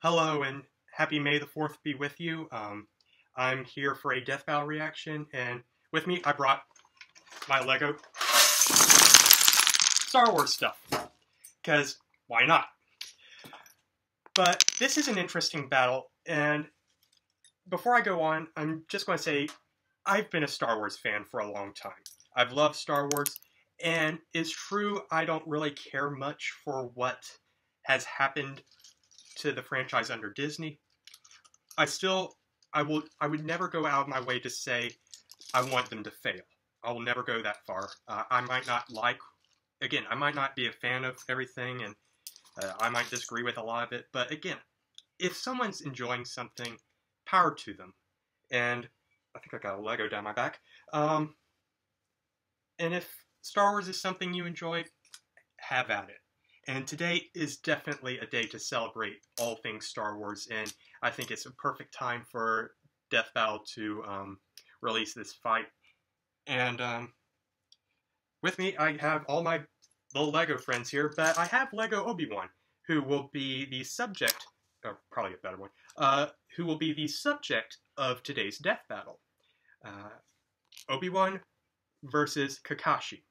Hello and happy May the 4th be with you. I'm here for a Death Battle reaction, and with me I brought my Lego Star Wars stuff, because why not? But this is an interesting battle, and before I go on, I'm just going to say I've been a Star Wars fan for a long time. I've loved Star Wars, and it's true I don't really care much for what has happened to the franchise under Disney. I would never go out of my way to say I want them to fail. I will never go that far. I might not be a fan of everything, and I might disagree with a lot of it, but again, if someone's enjoying something, power to them. And I think I got a Lego down my back. And if Star Wars is something you enjoy, have at it. And today is definitely a day to celebrate all things Star Wars, and I think it's a perfect time for Death Battle to release this fight. And with me, I have all my little Lego friends here, but I have Lego Obi-Wan, who will be the subject, or probably a better one, who will be the subject of today's Death Battle. Obi-Wan versus Kakashi.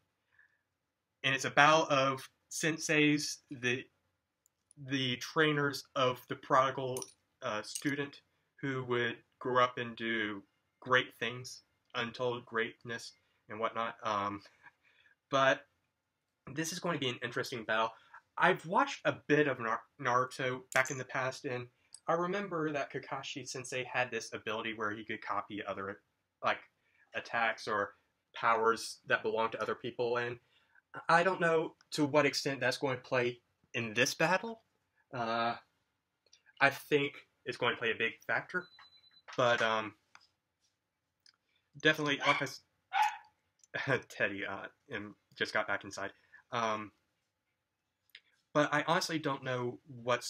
And it's a battle of senseis, the trainers of the prodigal student who would grow up and do great things, untold greatness and whatnot. But this is going to be an interesting battle. I've watched a bit of Naruto back in the past, and I remember that Kakashi Sensei had this ability where he could copy other attacks or powers that belong to other people, and I don't know to what extent that's going to play in this battle. I think it's going to play a big factor, but definitely, like Teddy just got back inside. But I honestly don't know what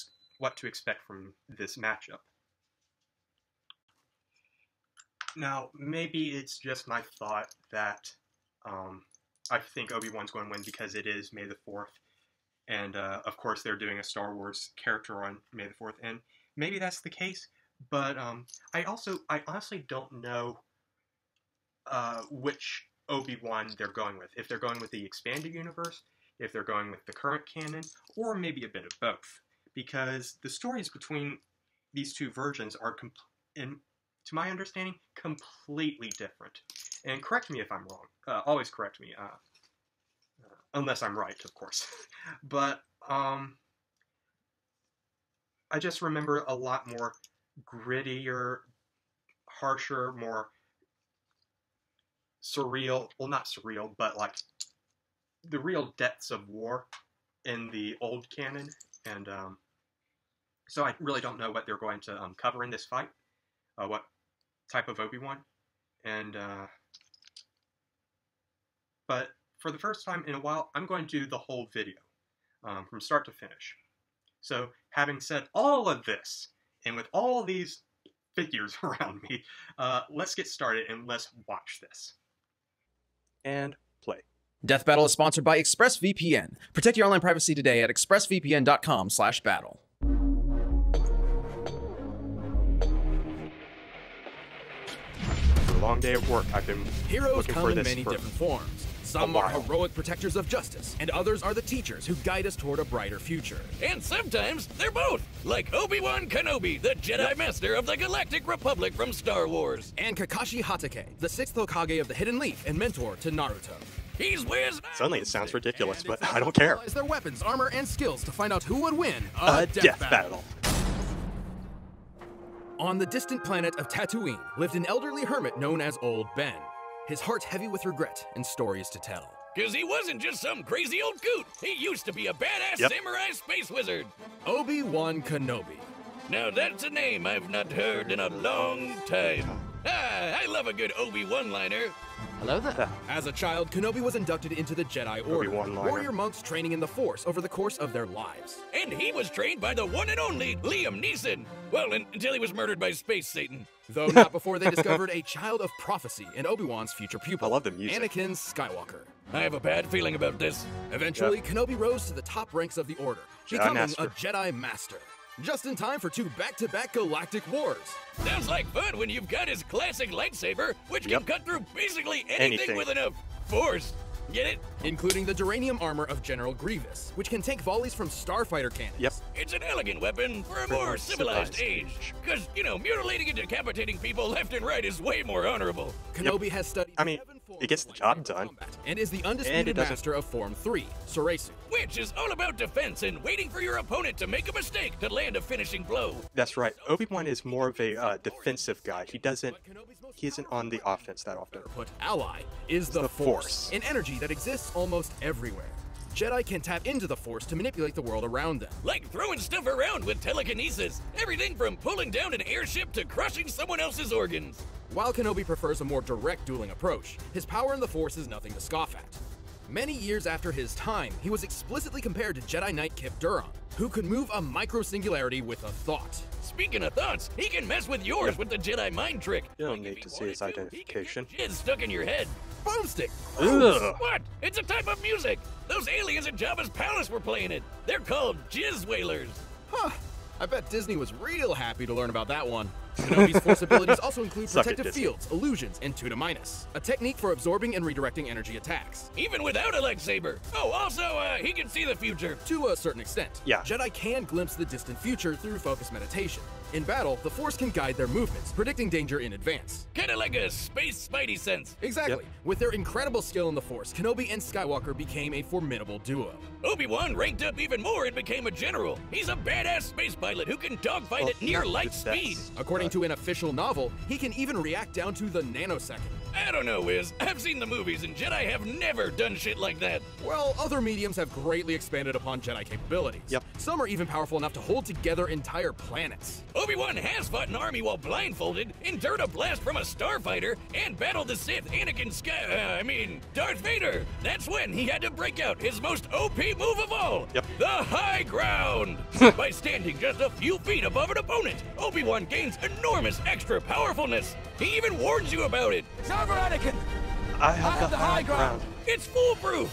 to expect from this matchup. Now, maybe it's just my thought that I think Obi-Wan's going to win because it is May the 4th, and of course they're doing a Star Wars character on May the 4th, and maybe that's the case, but I honestly don't know which Obi-Wan they're going with. If they're going with the expanded universe, if they're going with the current canon, or maybe a bit of both, because the stories between these two versions are, to my understanding, completely different. And correct me if I'm wrong. Always correct me, unless I'm right, of course. But I just remember a lot more grittier, harsher, more surreal. Well, not surreal, but like the real depths of war in the old canon. And so I really don't know what they're going to cover in this fight. What type of Obi-Wan. And but for the first time in a while, I'm going to do the whole video, from start to finish. So, having said all of this, and with all these figures around me, let's get started and let's watch this. And play. Death Battle is sponsored by ExpressVPN. Protect your online privacy today at expressvpn.com/battle. A long day of work. I've been Heroes looking come for in this many for different forms. Some are heroic protectors of justice, and others are the teachers who guide us toward a brighter future. And sometimes they're both, like Obi-Wan Kenobi, the Jedi Master of the Galactic Republic from Star Wars. And Kakashi Hatake, the 6th Hokage of the Hidden Leaf and mentor to Naruto. He's whiz. Suddenly it sounds ridiculous, but I don't care. Their weapons, armor, and skills to find out who would win a death battle. On the distant planet of Tatooine lived an elderly hermit known as Old Ben. His heart heavy with regret and stories to tell. Cause he wasn't just some crazy old coot. He used to be a badass samurai space wizard. Obi-Wan Kenobi. Now that's a name I've not heard in a long time. I love a good Obi-Wan liner. Hello there. As a child, Kenobi was inducted into the Jedi Order, warrior monks training in the Force over the course of their lives. And he was trained by the one and only Liam Neeson. Well, until he was murdered by Space Satan. Though not before they discovered a child of prophecy in Obi-Wan's future pupil, I love the music. Anakin Skywalker. I have a bad feeling about this. Eventually, Kenobi rose to the top ranks of the Order, becoming a Jedi Master. just in time for 2 back-to-back galactic wars. Sounds like fun when you've got his classic lightsaber, which can cut through basically anything with enough force. Get it? Including the duranium armor of General Grievous, which can take volleys from starfighter cannons. Yep. It's an elegant weapon for a more civilized age. Because, you know, mutilating and decapitating people left and right is way more honorable. Kenobi has studied 7 forms it gets the job done. and is the undisputed master of Form 3, Soresu. Which is all about defense and waiting for your opponent to make a mistake to land a finishing blow. That's right. Obi-Wan is more of a defensive guy. He isn't on the offense that often. Put ally is the Force, an energy that exists almost everywhere. Jedi can tap into the Force to manipulate the world around them. Like throwing stuff around with telekinesis. Everything from pulling down an airship to crushing someone else's organs. While Kenobi prefers a more direct dueling approach, his power in the Force is nothing to scoff at. Many years after his time, he was explicitly compared to Jedi Knight Kip Duron, who could move a micro-singularity with a thought. Speaking of thoughts, he can mess with yours with the Jedi mind trick. You don't need to see his identification. Jizz stuck in your head. Boomstick! Ugh. What? It's a type of music. Those aliens at Jabba's palace were playing it. They're called Jizz Whalers. Huh. I bet Disney was real happy to learn about that one. Kenobi's Force abilities also include protective fields, illusions, and 2 to minus, a technique for absorbing and redirecting energy attacks. Even without a lightsaber. Oh, also, he can see the future. To a certain extent. Yeah. Jedi can glimpse the distant future through focused meditation. In battle, the Force can guide their movements, predicting danger in advance. Kinda like a space spidey sense. Exactly. Yep. With their incredible skill in the Force, Kenobi and Skywalker became a formidable duo. Obi-Wan ranked up even more and became a general. He's a badass space pilot who can dogfight at near light speed. According to an official novel, he can even react down to the nanosecond. I don't know, Wiz. I've seen the movies, and Jedi have never done shit like that. Well, other mediums have greatly expanded upon Jedi capabilities. Yep. Some are even powerful enough to hold together entire planets. Obi-Wan has fought an army while blindfolded, endured a blast from a starfighter, and battled the Sith, Darth Vader. That's when he had to break out his most OP move of all, the high ground. By standing just a few feet above an opponent, Obi-Wan gains enormous extra powerfulness. He even warns you about it. Over Anakin! I have the high ground. It's foolproof.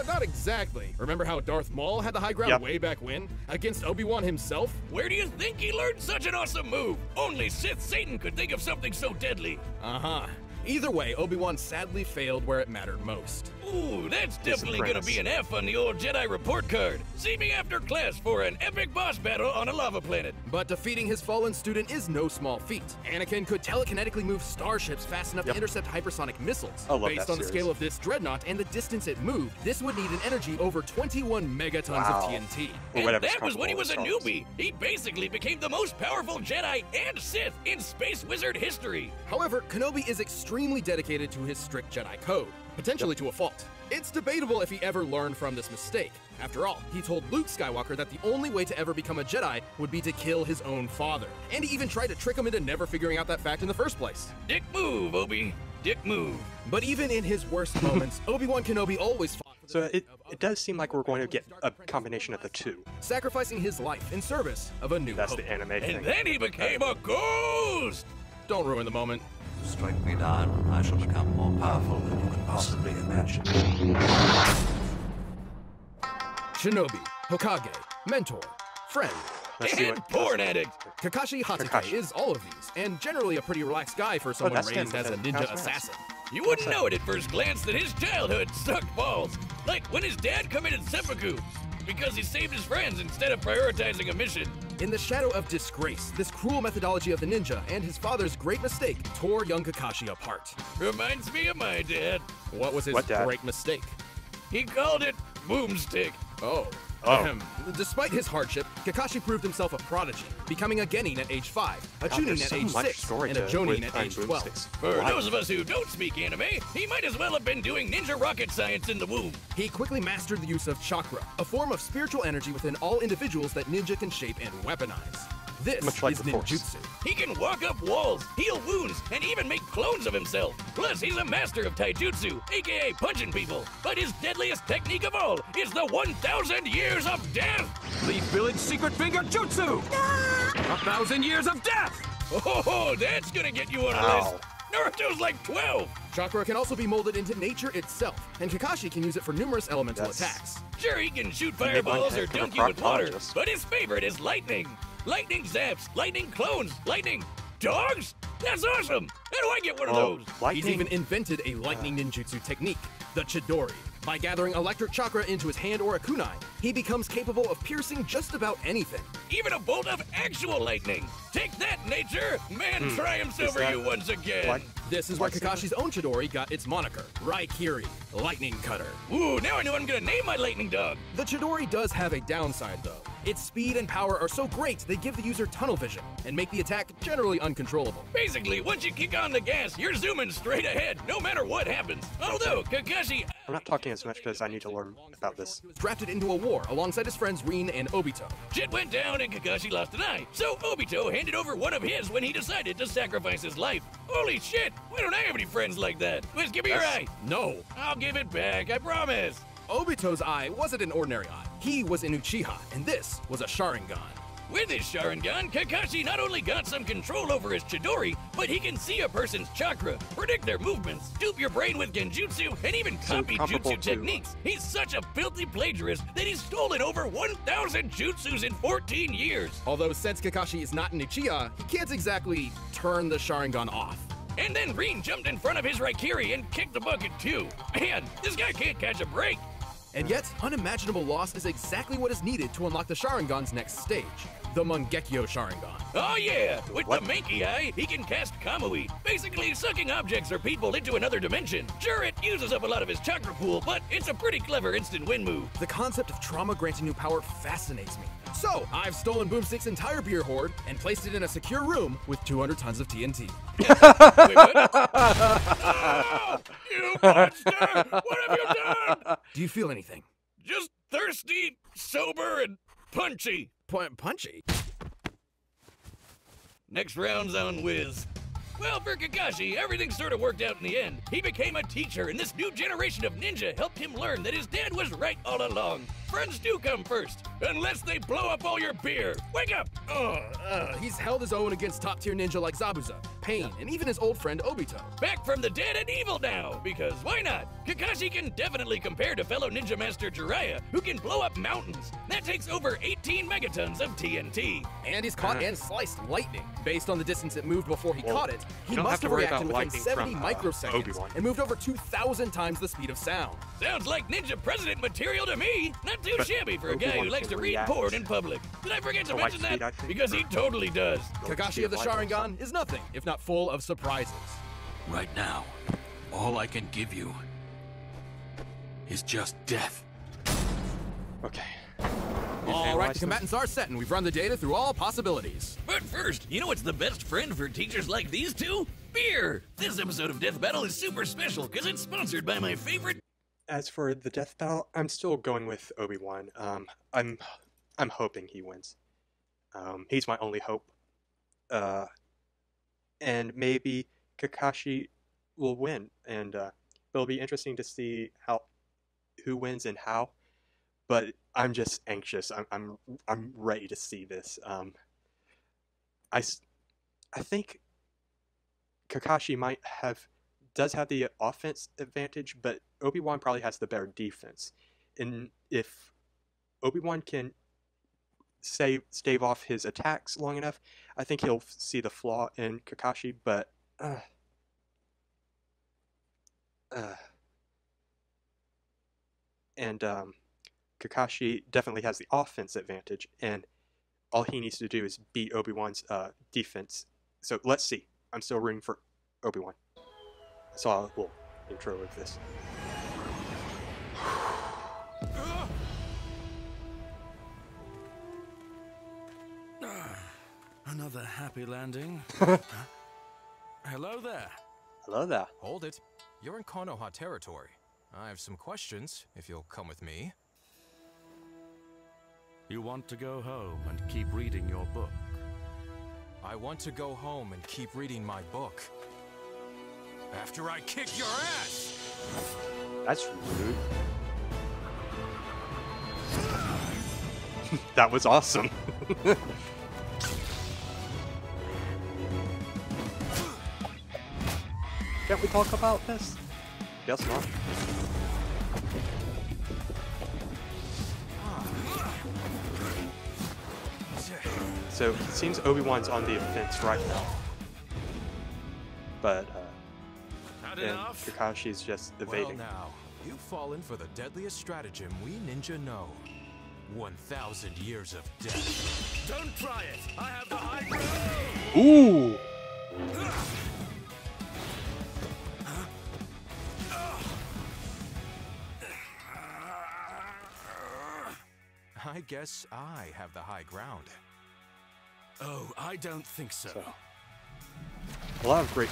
Not exactly. Remember how Darth Maul had the high ground way back when? Against Obi-Wan himself? Where do you think he learned such an awesome move? Only Sith Satan could think of something so deadly. Uh-huh. Either way, Obi-Wan sadly failed where it mattered most. Ooh, that's definitely gonna be an F on the old Jedi report card. See me after class for an epic boss battle on a lava planet. But defeating his fallen student is no small feat. Anakin could telekinetically move starships fast enough to intercept hypersonic missiles. Based on the scale of this dreadnought and the distance it moved, this would need an energy over 21 megatons of TNT. And that was when he was a newbie. He basically became the most powerful Jedi and Sith in Space Wizard history. However, Kenobi is extremely dedicated to his strict Jedi code, potentially to a fault. It's debatable if he ever learned from this mistake. After all, he told Luke Skywalker that the only way to ever become a Jedi would be to kill his own father. And he even tried to trick him into never figuring out that fact in the first place. Dick move, Obi. Dick move. But even in his worst moments, Obi-Wan Kenobi always fought for the So sake it does seem like we're going to get a combination of the two. sacrificing his life in service of a new That's hope. the anime thing. And then he became a ghost. Don't ruin the moment. Strike me down, I shall become more powerful than you can possibly imagine. Shinobi, Hokage, mentor, friend. Let's see And what- porn addict. Kakashi Hatake Kakashi. is all of these, and generally a pretty relaxed guy for someone that's raised him. as a That ninja was nice. assassin. You wouldn't know it at first glance that his childhood sucked balls. Like when his dad committed seppuku because he saved his friends instead of prioritizing a mission. In the shadow of disgrace, this cruel methodology of the ninja and his father's great mistake tore young Kakashi apart. Reminds me of my dad. What was his What, Dad? great mistake? He called it boomstick. Oh. Oh. Despite his hardship, Kakashi proved himself a prodigy, becoming a Genin at age 5, a God, Chunin there's at so age much 6, story and a to Jonin with at on age 12. boomsticks. For Why? those of us who don't speak anime, he might as well have been doing ninja rocket science in the womb. He quickly mastered the use of chakra, a form of spiritual energy within all individuals that ninja can shape and weaponize. This Much like is the Force. ninjutsu. He can walk up walls, heal wounds, and even make clones of himself. Plus, he's a master of taijutsu, aka punching people. But his deadliest technique of all is the 1,000 years of death. Leaf Village Secret Finger Jutsu! 1,000 years of death! Oh, that's gonna get you on a Wow. list. Naruto's like 12. Chakra can also be molded into nature itself, and Kakashi can use it for numerous elemental That's- attacks. Sure, he can shoot made one fireballs heck or of a dunk you with water, proctologist. but his favorite is lightning. lightning zaps, lightning clones, lightning dogs? That's awesome! How do I get one of those? He's even invented a lightning ninjutsu technique, the Chidori. By gathering electric chakra into his hand or a kunai, he becomes capable of piercing just about anything. Even a bolt of actual lightning! Take that, nature! Man triumphs over you once again! What? This is where Kakashi's own Chidori got its moniker, Raikiri, Lightning Cutter. Ooh, now I know I'm gonna name my lightning dog! The Chidori does have a downside though. Its speed and power are so great they give the user tunnel vision and make the attack generally uncontrollable. Basically, once you kick on the gas, you're zooming straight ahead, no matter what happens. Although, Kakashi... I'm not talking as much because I need to learn about this. He was drafted into a war alongside his friends Rin and Obito. Shit went down and Kakashi lost an eye, so Obito handed over one of his when he decided to sacrifice his life. Holy shit, why don't I have any friends like that? Wiz, give me your eye. No. I'll give it back, I promise. Obito's eye wasn't an ordinary eye. He was an Uchiha, and this was a Sharingan. With his Sharingan, Kakashi not only got some control over his Chidori, but he can see a person's chakra, predict their movements, dupe your brain with genjutsu, and even copy jutsu techniques. He's such a filthy plagiarist that he's stolen over 1,000 jutsus in 14 years. Although since Kakashi is not an Uchiha, he can't exactly turn the Sharingan off. And then Rin jumped in front of his Raikiri and kicked the bucket too. Man, this guy can't catch a break. And yet, unimaginable loss is exactly what is needed to unlock the Sharingan's next stage, the Mangekyo Sharingan. Oh yeah, with the Mankey Eye, he can cast Kamui, basically sucking objects or people into another dimension. Sure, it uses up a lot of his chakra pool, but it's a pretty clever instant win move. The concept of trauma granting new power fascinates me. So, I've stolen Boomstick's entire beer hoard and placed it in a secure room with 200 tons of TNT. Wait, what? Oh, you monster! What have you done? Do you feel anything? Just thirsty, sober, and punchy. Punchy? Next round's on Wiz. Well, for Kakashi, everything sort of worked out in the end. He became a teacher, and this new generation of ninja helped him learn that his dad was right all along. Friends do come first, unless they blow up all your beer. Wake up! He's held his own against top-tier ninja like Zabuza, Pain, and even his old friend Obito. Back from the dead and evil now, because why not? Kakashi can definitely compare to fellow ninja master Jiraiya, who can blow up mountains. That takes over 18 megatons of TNT. And he's caught and sliced lightning. Based on the distance it moved before he caught it, he don't must have to have worry reacted about within lightning 70 from, microseconds Obi-Wan. and moved over 2,000 times the speed of sound. Sounds like ninja president material to me. Not too shabby for a guy Obi-Wan who likes to can read react porn in public. Did I forget to light mention speed, I that? think. Because he totally does. Kakashi of the Sharingan is nothing if not full of surprises. Right now, all I can give you is just death. Okay. All right, the combatants are set, and we've run the data through all possibilities. But first, you know what's the best friend for teachers like these two? Beer! This episode of Death Battle is super special because it's sponsored by my favorite... As for the death battle, I'm still going with Obi-Wan. I'm hoping he wins. He's my only hope. And maybe Kakashi will win, and it'll be interesting to see who wins and how. But I'm just anxious. I'm ready to see this. I think Kakashi does have the offense advantage, but Obi-Wan probably has the better defense. And if Obi-Wan can stave off his attacks long enough, I think he'll see the flaw in Kakashi, but Kakashi definitely has the offense advantage, and all he needs to do is beat Obi-Wan's defense. So let's see. I'm still rooting for Obi-Wan. I saw a little intro of this. Another happy landing. Hello there. Hello there. Hold it. You're in Konoha territory. I have some questions, if you'll come with me. You want to go home and keep reading your book? I want to go home and keep reading my book. After I kick your ass! That's rude. That was awesome. Can't we talk about this? Guess not. So it seems Obi-Wan's on the offense right now. But, Had and enough? Kakashi's just evading. Well now, you've fallen for the deadliest stratagem we ninja know. 1,000 years of death. Don't try it. I have the high ground. Ooh! I guess I have the high ground. Oh, I don't think so. So, a lot of great,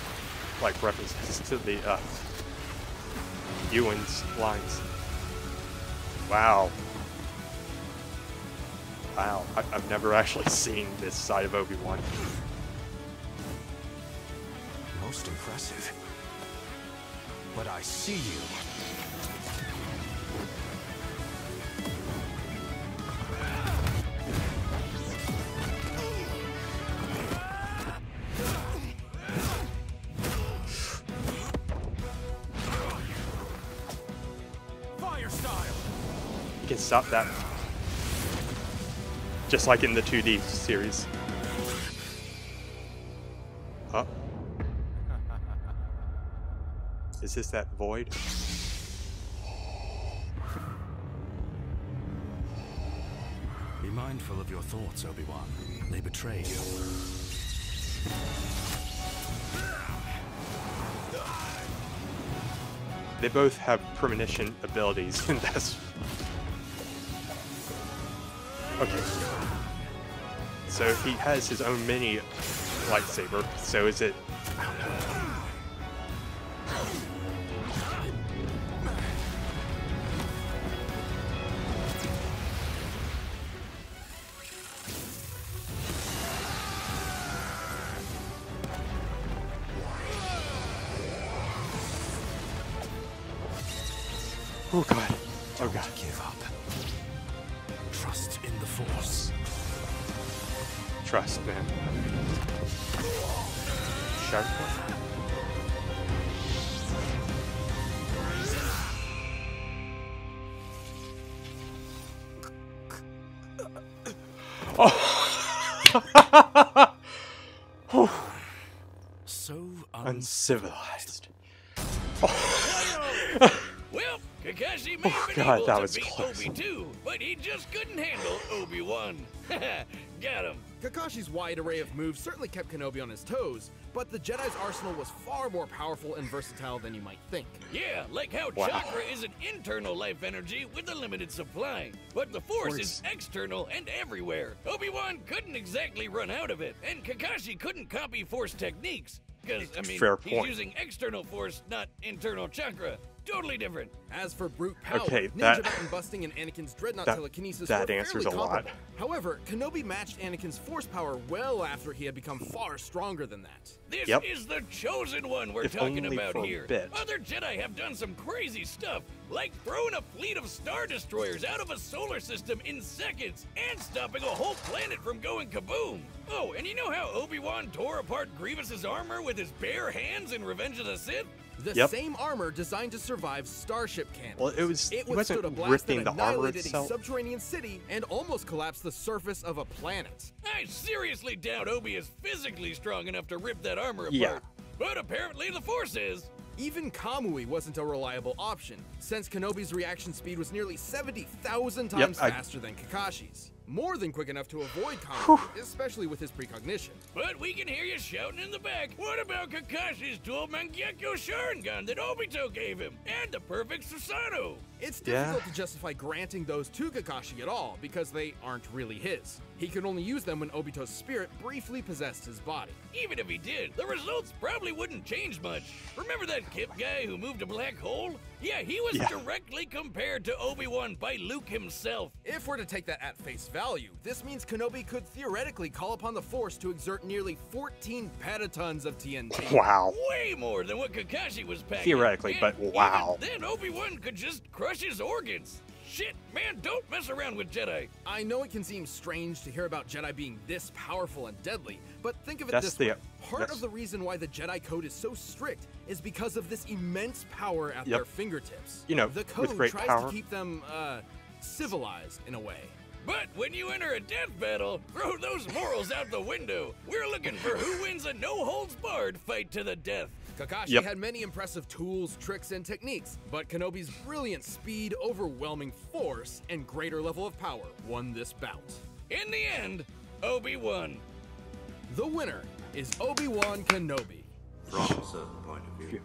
like, references to the, Ewan's lines. Wow. Wow, I've never actually seen this side of Obi-Wan. Most impressive. But I see you. Fire style. You can stop that. Just like in the 2D series. Huh? Is this that void? Be mindful of your thoughts, Obi-Wan. They betray you. They both have premonition abilities, and that's... Okay. So he has his own mini lightsaber, so is it... I don't know. Oh god. Oh god. Give up. Trust in the Force. Trust, man. Sharp. Oh. So Uncivilized. Well, Kakashi may have been God, able that to was beat close. Obi too, but he just couldn't handle Obi-Wan. Got him. Kakashi's wide array of moves certainly kept Kenobi on his toes, but the Jedi's arsenal was far more powerful and versatile than you might think. Yeah, like how Wow. chakra is an internal life energy with a limited supply, but the force is external and everywhere. Obi-Wan couldn't exactly run out of it, and Kakashi couldn't copy force techniques. Because, I mean, Fair he's point. using external force, not internal chakra. Totally different. As for brute power, Okay, ninja that- button busting and Anakin's dreadnought that- telekinesis that were answers fairly a lot. comparable. However, Kenobi matched Anakin's force power well after he had become far stronger than that. This Yep. is the chosen one we're If talking only about for a here. bit. Other Jedi have done some crazy stuff, like throwing a fleet of Star Destroyers out of a solar system in seconds and stopping a whole planet from going kaboom. Oh, and you know how Obi-Wan tore apart Grievous's armor with his bare hands in Revenge of the Sith? The Yep. same armor designed to survive starship cannons. Well, it was- It he wasn't withstood a blast ripping that the armor annihilated itself. a subterranean city and almost collapsed the surface of a planet. I seriously doubt Obi is physically strong enough to rip that armor apart. Yeah. But apparently the Force is. Even Kamui wasn't a reliable option, since Kenobi's reaction speed was nearly 70,000 times I- faster than Kakashi's. More than quick enough to avoid Kamui, especially with his precognition. But we can hear you shouting in the back. What about Kakashi's dual Mangekyo Sharingan that Obito gave him? And the perfect Susanoo? It's Yeah. difficult to justify granting those to Kakashi at all, because they aren't really his. He could only use them when Obito's spirit briefly possessed his body. Even if he did, the results probably wouldn't change much. Remember that Kip guy who moved a black hole? Yeah, he was Yeah. directly compared to Obi-Wan by Luke himself. If we're to take that at face value, this means Kenobi could theoretically call upon the Force to exert nearly 14 petatons of TNT. Wow. Way more than what Kakashi was packing. Theoretically, And but wow. even then Obi-Wan could just crush his organs. Shit, man, don't mess around with Jedi. I know it can seem strange to hear about Jedi being this powerful and deadly, but think of it That's this the- way. Part that's- of the reason why the Jedi Code is so strict is because of this immense power at Yep. their fingertips. You know, the with Code great tries power- to keep them, civilized in a way. But when you enter a death battle, throw those morals out the window. We're looking for who wins a no-holds-barred fight to the death. Kakashi had many impressive tools, tricks, and techniques, but Kenobi's brilliant speed, overwhelming force, and greater level of power won this bout. In the end, Obi won. The winner is Obi-Wan Kenobi. From a certain point of view.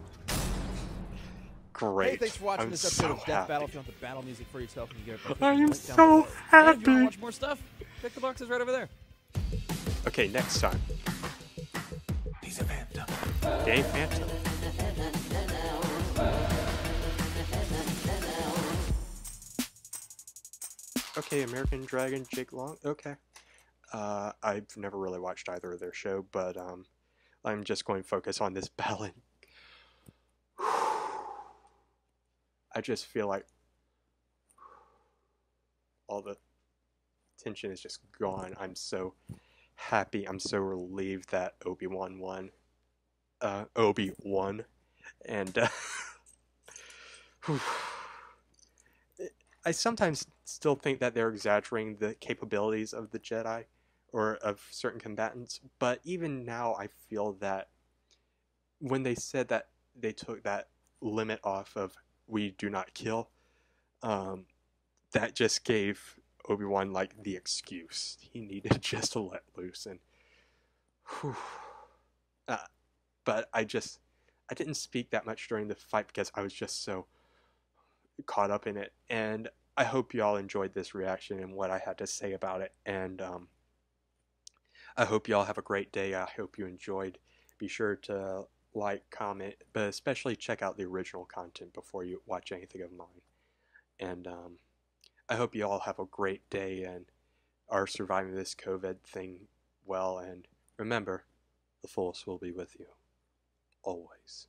Great. Hey, thanks for watching this episode of Death happy. Battle. If you want the battle music for yourself, you can get it. I am Link down so below. And if you want to happy. watch more stuff, pick the boxes right over there. Okay, next time. He's a phantom. Dave Phantom. Okay, American Dragon, Jake Long. Okay. I've never really watched either of their show, but I'm just going to focus on this battle. I just feel like all the tension is just gone. I'm so happy. I'm so relieved that Obi-Wan won. Obi won. And I sometimes still think that they're exaggerating the capabilities of the Jedi or of certain combatants, but even now I feel that when they said that they took that limit off of we do not kill, that just gave Obi-Wan like the excuse he needed just to let loose. And but I didn't speak that much during the fight because I was just so caught up in it. And I hope you all enjoyed this reaction and what I had to say about it. And I hope you all have a great day. I hope you enjoyed. Be sure to like, comment, but especially check out the original content before you watch anything of mine. And I hope you all have a great day and are surviving this COVID thing well. And remember, the Force will be with you always.